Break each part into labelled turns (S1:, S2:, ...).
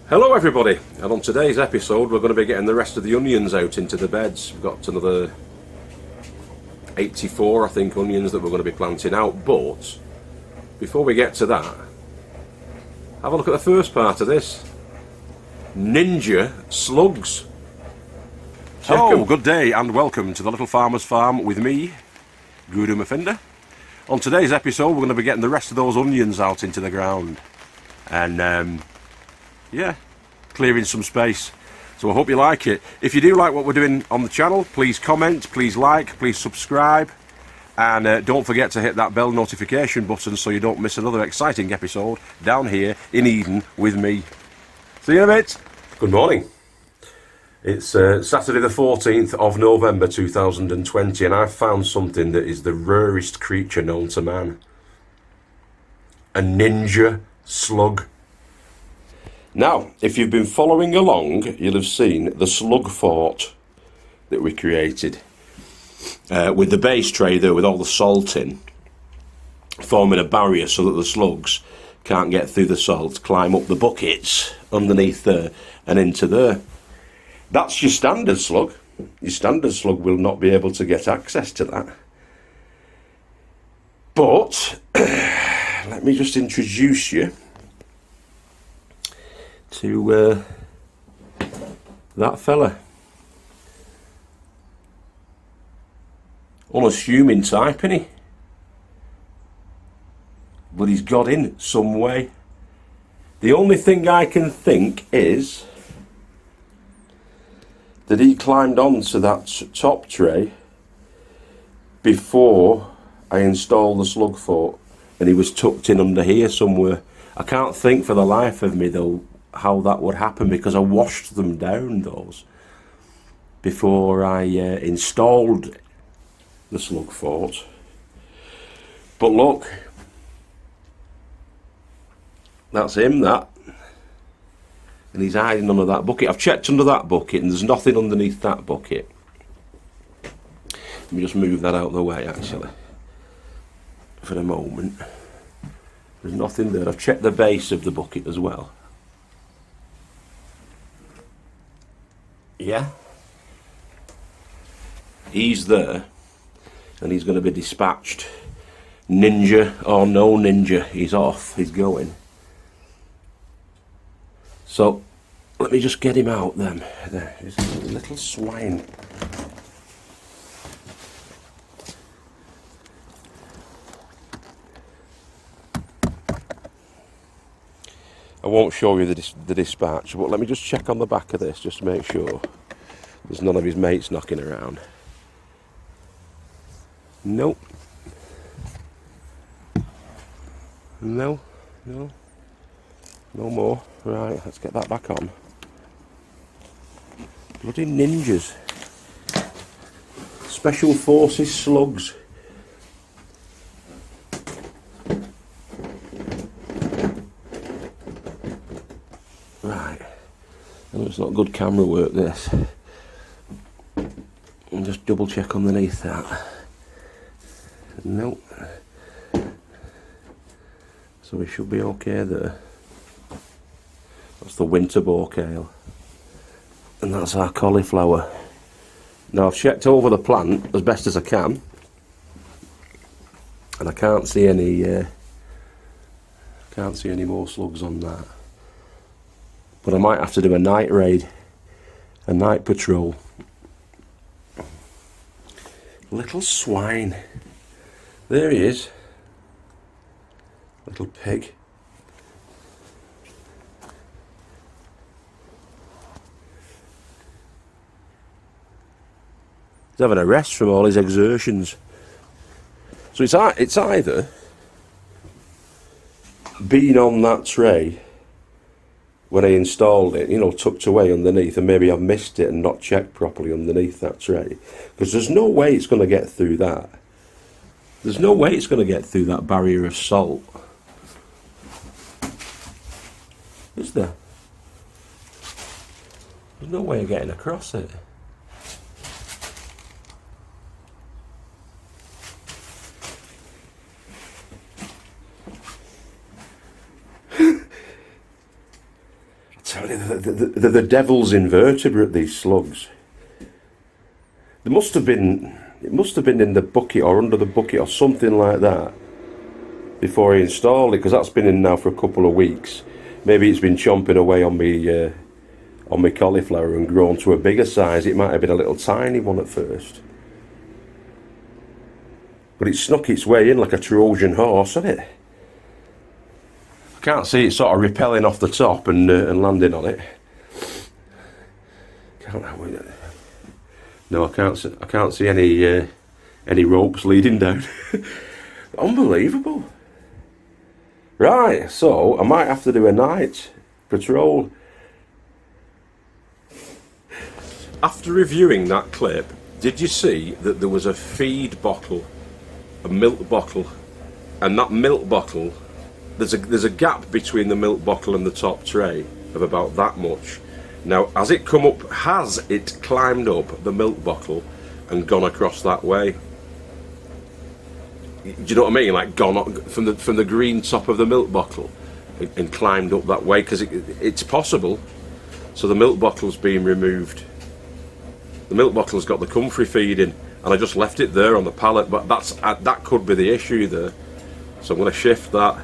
S1: Hello everybody, and on today's episode we're going to be getting the rest of the onions out into the beds. We've got another 84 I think onions that we're going to be planting out, but before we get to that, have a look at the first part of this. Ninja slugs. Hello, good day and welcome to the Little Farmer's Farm with me, Guru M. On today's episode we're going to be getting the rest of those onions out into the ground and yeah, clearing some space. So I hope you like it. If you do like what we're doing on the channel, please comment, please like, please subscribe, and don't forget to hit that bell notification button so you don't miss another exciting episode down here in Eden with me. See you in a bit. Good morning. It's Saturday the 14th of November 2020, and I've found something that is the rarest creature known to man. A ninja slug. Now, if you've been following along, you'll have seen the slug fort that we created with the base tray there with all the salt in, forming a barrier so that the slugs can't get through the salt, climb up the buckets underneath there and into there. That's your standard slug. Your standard slug will not be able to get access to that. But let me just introduce you to that fella. Unassuming type, isn't he? But he's got in some way. The only thing I can think is that he climbed onto that top tray before I installed the slug fort, and he was tucked in under here somewhere. I can't think for the life of me though how that would happen, because I washed them down, those, before I installed the slug fort. But look, that's him, that. And he's hiding under that bucket. I've checked under that bucket and there's nothing underneath that bucket. Let me just move that out of the way actually for the moment. There's nothing there. I've checked the base of the bucket as well. Yeah, he's there and he's going to be dispatched. Ninja or no ninja, he's off, he's going. So let me just get him out then. There, he's a little swine. I won't show you the dispatch, but let me just check on the back of this just to make sure there's none of his mates knocking around. Nope. No more. Right, let's get that back on. Bloody ninjas. Special Forces slugs. Right, I know it's not good camera work this. And just double check underneath that. Nope. So we should be okay there. That's the winter bouquet. And that's our cauliflower. Now I've checked over the plant as best as I can, and I can't see any more slugs on that. But I might have to do a night raid, a night patrol. Little swine. There he is. Little pig. He's having a rest from all his exertions. So it's either been on that tray when I installed it, you know, tucked away underneath, and maybe I've missed it and not checked properly underneath that tray, because there's no way it's going to get through that. There's no way it's going to get through that barrier of salt. Is there? There's no way of getting across it. tell you, they're the devil's invertebrate, these slugs. It must have been in the bucket or under the bucket or something like that before I installed it, because that's been in now for a couple of weeks. Maybe it's been chomping away on me cauliflower and grown to a bigger size. It might have been a little tiny one at first, but it snuck its way in like a Trojan horse, hasn't it? I can't see it sort of repelling off the top and landing on it. No, I can't see any ropes leading down. Unbelievable. Right, so I might have to do a night patrol. After reviewing that clip, did you see that there was a feed bottle, a milk bottle, and that milk bottle, there's a gap between the milk bottle and the top tray of about that much. Now, has it climbed up the milk bottle and gone across that way? Do you know what I mean? Like gone up from the green top of the milk bottle and climbed up that way, because it's possible. So the milk bottle's been removed. The milk bottle's got the comfrey feed in, and I just left it there on the pallet. But that could be the issue there. So I'm going to shift that.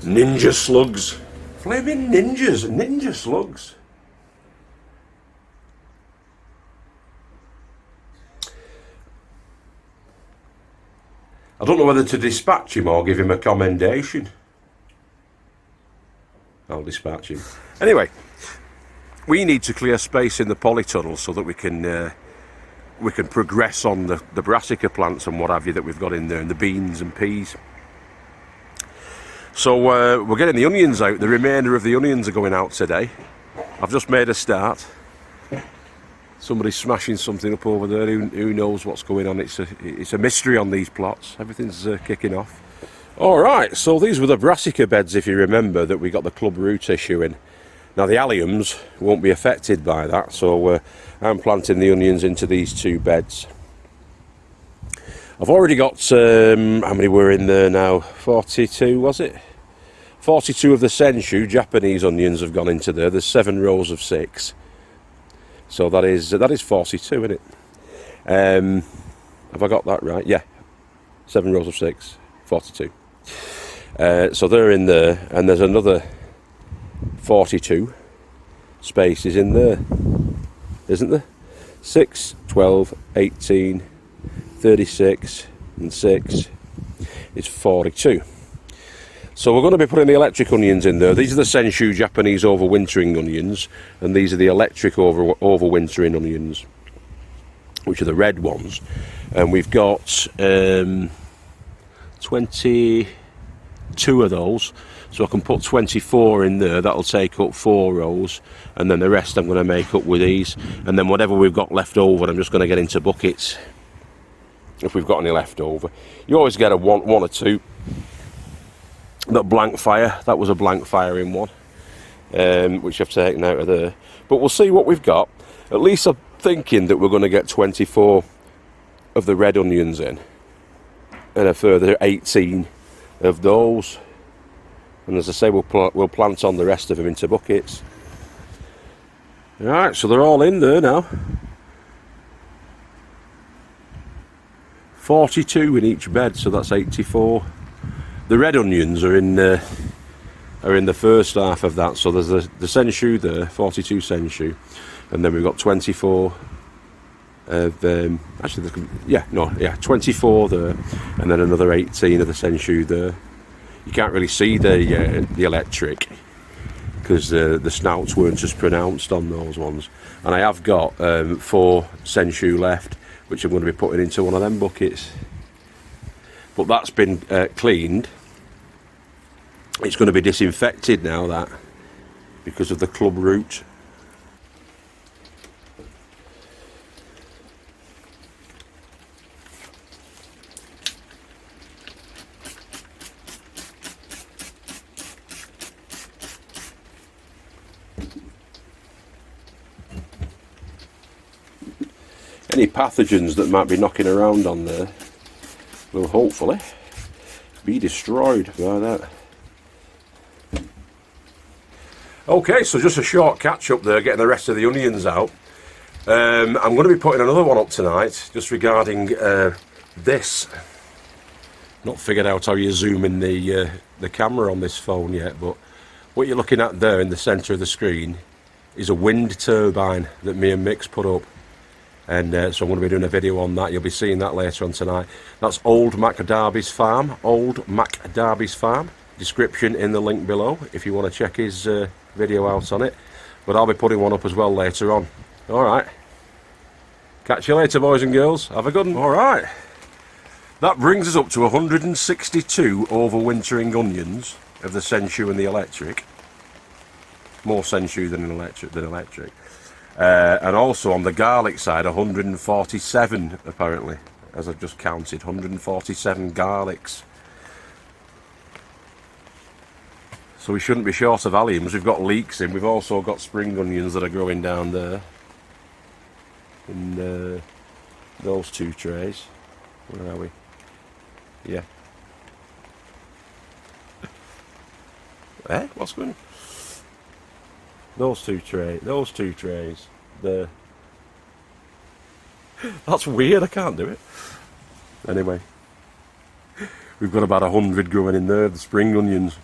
S1: Ninja slugs, flaming ninja slugs. I don't know whether to dispatch him or give him a commendation. I'll dispatch him. Anyway, we need to clear space in the polytunnel so that we can progress on the brassica plants and what have you that we've got in there, and the beans and peas. So we're getting the onions out. The remainder of the onions are going out today. I've just made a start. Somebody's smashing something up over there. Who knows what's going on? It's a mystery on these plots. Everything's kicking off. All right, so these were the brassica beds, if you remember, that we got the club root issue in. Now the alliums won't be affected by that, so I'm planting the onions into these two beds. I've already got, how many were in there now? 42, was it? 42 of the Senshu Japanese onions have gone into there. There's 7 rows of 6. So that is 42, isn't it? Have I got that right? Yeah. 7 rows of 6, 42. So they're in there, and there's another 42 spaces in there, isn't there? 6, 12, 18, 36 and 6 is 42. So we're going to be putting the electric onions in there. These are the Senshu Japanese overwintering onions, and these are the electric overwintering onions, which are the red ones. And we've got 22 of those, so I can put 24 in there. That'll take up 4 rows, and then the rest I'm going to make up with these, and then whatever we've got left over I'm just going to get into buckets if we've got any left over. You always get a one or two. That blank fire, that was a blank fire in one, which I've taken out of there. But we'll see what we've got. At least I'm thinking that we're going to get 24 of the red onions in, and a further 18 of those. And as I say, we'll plant on the rest of them into buckets. Alright, so they're all in there now. 42 in each bed, so that's 84. The red onions are in the first half of that, so there's the Senshu there, 42 Senshu, and then we've got 24 of 24 there, and then another 18 of the Senshu there. You can't really see the electric because the snouts weren't as pronounced on those ones, and I have got 4 Senshu left, which I'm going to be putting into one of them buckets. But that's been cleaned. It's going to be disinfected now, that, because of the club root. Any pathogens that might be knocking around on there will hopefully be destroyed by that. Okay, so just a short catch up there, getting the rest of the onions out. I'm going to be putting another one up tonight, just regarding this. Not figured out how you zoom in the camera on this phone yet, but what you're looking at there in the centre of the screen is a wind turbine that me and Mick's put up. And so I'm going to be doing a video on that. You'll be seeing that later on tonight. That's Old Mac Darby's farm. Old Mac Darby's farm. Description in the link below if you want to check his video out on it. But I'll be putting one up as well later on. Alright. Catch you later, boys and girls. Have a good one. Alright. That brings us up to 162 overwintering onions of the Sensu and the electric. More Sensu than electric. And also on the garlic side, 147 apparently, as I've just counted, 147 garlics. So we shouldn't be short of alliums. We've got leeks in. We've also got spring onions that are growing down there. In those two trays. Where are we? Yeah. What's going on? Those two trays. There. That's weird, I can't do it. Anyway. We've got about 100 growing in there, the spring onions.